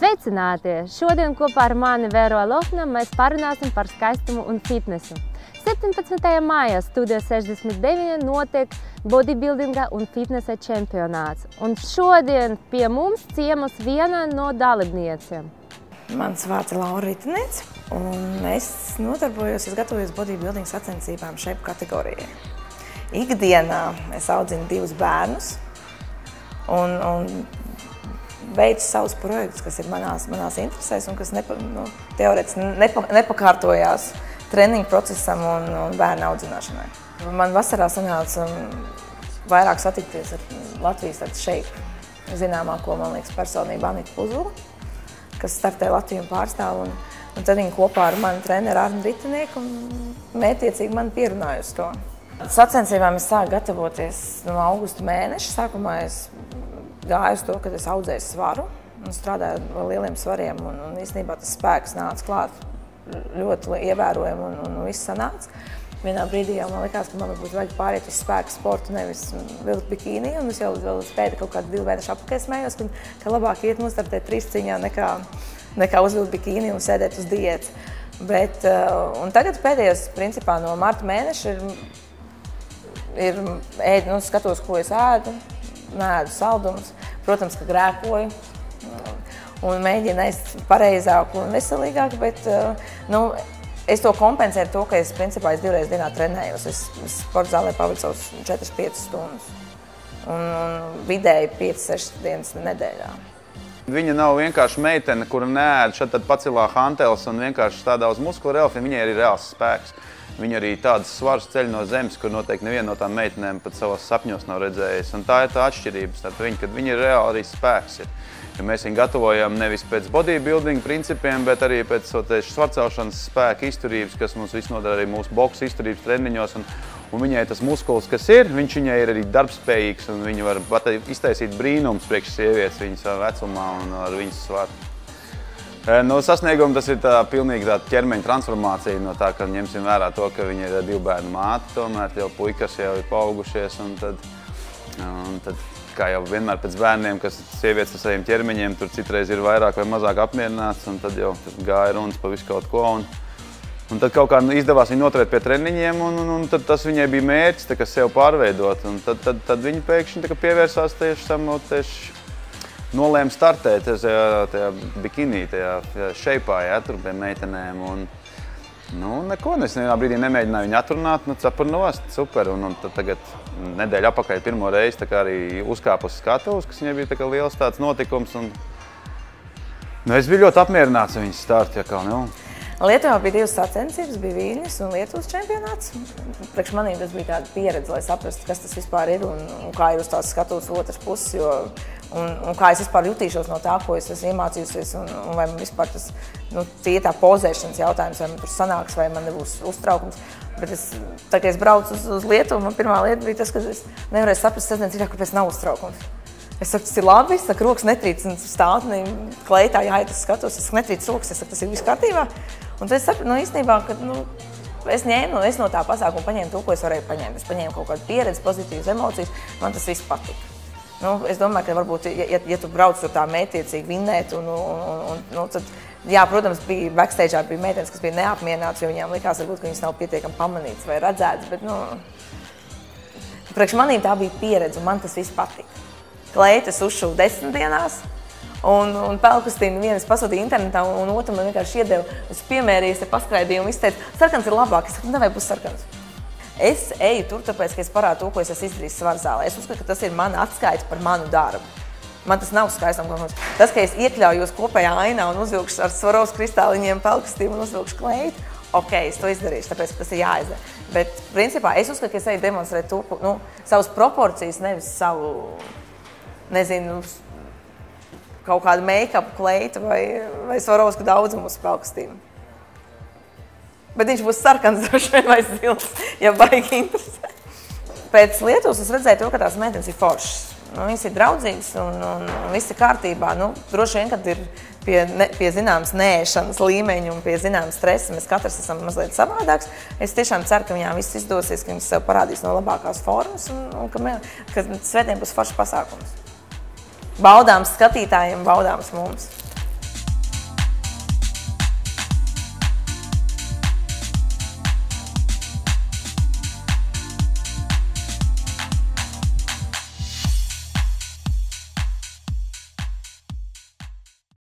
Sveicināti! Šodien kopā ar mani Vēro Lohna mēs parunāsim par skaistumu un fitnesu. 17. maijā Studio 69 notiek bodybuildinga un fitnesa čempionāts. Un šodien pie mums ciemos viena no dalībniecēm. Mans vārds ir Laura Ritiniece, un es gatavojos bodybuilding sacensībām šeit kategorijai. Ikdienā es audzinu 2 bērnus un veicu savus projektus, kas ir manās interesēs un kas teorētiski nepakārtojās treniņu procesam un bērnu audzināšanai. Man vasarā sanāca vairāk satikties ar Latvijas šeiku zināmāko, man liekas, personību Anitu Puzulu, kas startē Latviju un pārstāv, un tad viņi kopā ar mani treneru Arnu Ritinieku mērķiecīgi mani pierunāja uz to. Sacensībām es sāku gatavoties no augusta mēneša. Sākumā es gāju uz to, kad es audzēju svaru un strādāju ar lieliem svariem, un īstenībā tas spēks nāca klāt ļoti ievērojami un viss sanāca. Vienā brīdī jau man likās, ka man varbūt vajag pāriet uz spēku sportu, nevis vilkt bikīni, un es jau spēju kaut kādu 2 mēnešu apakaļ smējos, ka labāk iet nostartēt trīsciņā nekā uzvilkt bikīni un sēdēt uz diētas. Un tagad pēdējos, principā, no marta mēneša skatos, ko es ēdu, neēdu saldumus, protams, ka grēkoju un mēģinu ēst pareizāk un veselīgāk, bet es to kompensēju ar to, ka es 2 reizes dienā trenējos. Es sporta zālē pavadu savus 4-5 stundas un vidēji 5-6 dienas nedēļā. Viņa nav vienkārši meitene, kura neēd, šad tad pacilā hanteles un vienkārši stādā uz muskulu relfiem, viņai ir reāls spēks. Viņa arī tādas svarus ceļ no zemes, kur noteikti neviena no tām meitenēm pat savos sapņos nav redzējusi. Un tā ir tā atšķirība starp viņu, kad viņa ir reāli arī spēks. Ja mēs viņu gatavojam nevis pēc bodybuilding principiem, bet arī pēc svarcelšanas spēka izturības, kas mums viss nodara arī mūsu boksa izturības treniņos. Un viņai tas muskulis, kas ir, viņai ir arī darbspējīgs, un viņa var pat iztaisīt brīnums priekš sievietes viņas vecumā un ar viņas svaru. No sasnieguma tas ir pilnīgi tā ķermeņa transformācija no tā, ka ņemsim vērā to, ka viņa ir 2 bērnu māte, tomēr jau puikas jau ir paaugušies, un tad kā jau vienmēr pēc bērniem, kas sievietes ar saviem ķermeņiem, tur citreiz ir vairāk vai mazāk apmierināts, un tad jau gāja runas pa visu kaut ko, un tad kaut kā izdevās viņu noturēt pie treniņiem, un tad tas viņai bija mērķis, sev pārveidot, un tad viņa pēkšņi pievērsās tieši nolēma startēt tajā bikinī, tajā šeipā, tur pie meitenēm. Neko, es vienā brīdī nemēģināju viņu atrunāt, cepur nost, super. Un tad tagad nedēļu apakaļ pirmo reizi arī uzkāpu uz skatuves, kas viņai bija liels tāds notikums. Es biju ļoti apmierināts ar viņas startu. Lietuvā bija 2 sacensības, bija Viļņas un Lietuvas čempionāts. Priekš manī tas bija tāda pieredze, lai saprastu, kas tas vispār ir un kā ir uz tās skatuves otras puses, un kā es vispār jutīšos no tā, ko es esmu iemācījusies, un vai man vispār tas, tā pozēšanas jautājums, vai man tur sanāks, vai man nebūs uztraukums. Bet tā kā es braucu uz Lietuvu, man pirmā lieta bija tas, ka es nevarēju saprast sacensībā, kāpēc nav uztraukums. Es saku, tas ir labi, es saku, rokas netrīc un stāvnī kleitā jāiet uz skatos, es saku, netrīc rokas, es saku, tas ir viss kārtībā. Un tad es sapratu, īstenībā, ka es no tā pasākuma paņēmu to, ko es varēju paņemt. Es paņēmu kaut kādu pieredzi, pozitīvas emocijas, man tas viss patika. Es domāju, ka varbūt, ja tu brauc tur tā mētiecīgi vinnēt, tad, jā, protams, backstage'ā bija meitenes, kas bija neapmierināts, jo viņām likās, varbūt, ka viņas nav pietiekami pamanītas vai redzētas, bet, priekš manīm tā bija pieredze, un man tas viss patika. Kleitas uzšuvu 10 dienās, un pelkustīnu vienu es pasūtīju internetā, un otru man vienkārši iedevu. Es piemērīju, paskraidīju un izteicu, sarkans ir labāk. Es saku, nevajag būs sarkans. Es eju tur, tāpēc, ka es parādu to, ko es esmu izdarījis svarzālē. Es uzskatu, ka tas ir mana atskaita par manu darbu. Man tas nav skaistums. Tas, ka es iekļaujos kopējā ainā un uzvilkšu ar Swarovski kristāliņiem pelkustīnu un uzvilkšu kleitu, ok, es to izdarīšu, tāpēc, ka tas ir jāizdara. Bet, principā, es uzskatu, ka es eju demonstrēt to, savas proporcijas, nevis savu, nezinu, kaut kādu make-up kleitu vai Swarovski daudzumu uz pelkustīnu. Bet viņš būs sarkans droši vien vai zils, ja baigi interesē. Pēc Lietuvas es redzēju to, ka tās meitenes ir foršas. Viņas ir draudzīgas un viss ir kārtībā. Droši vien, kad ir pie zināmas neēšanas līmeņa un pie zināmas stresa, mēs katrs esam mazliet savādāks. Es tiešām ceru, ka viņām viss izdosies, ka viņas sev parādīs no labākās formas un ka svētdien būs foršs pasākums. Baudāms skatītājiem, baudāms mums.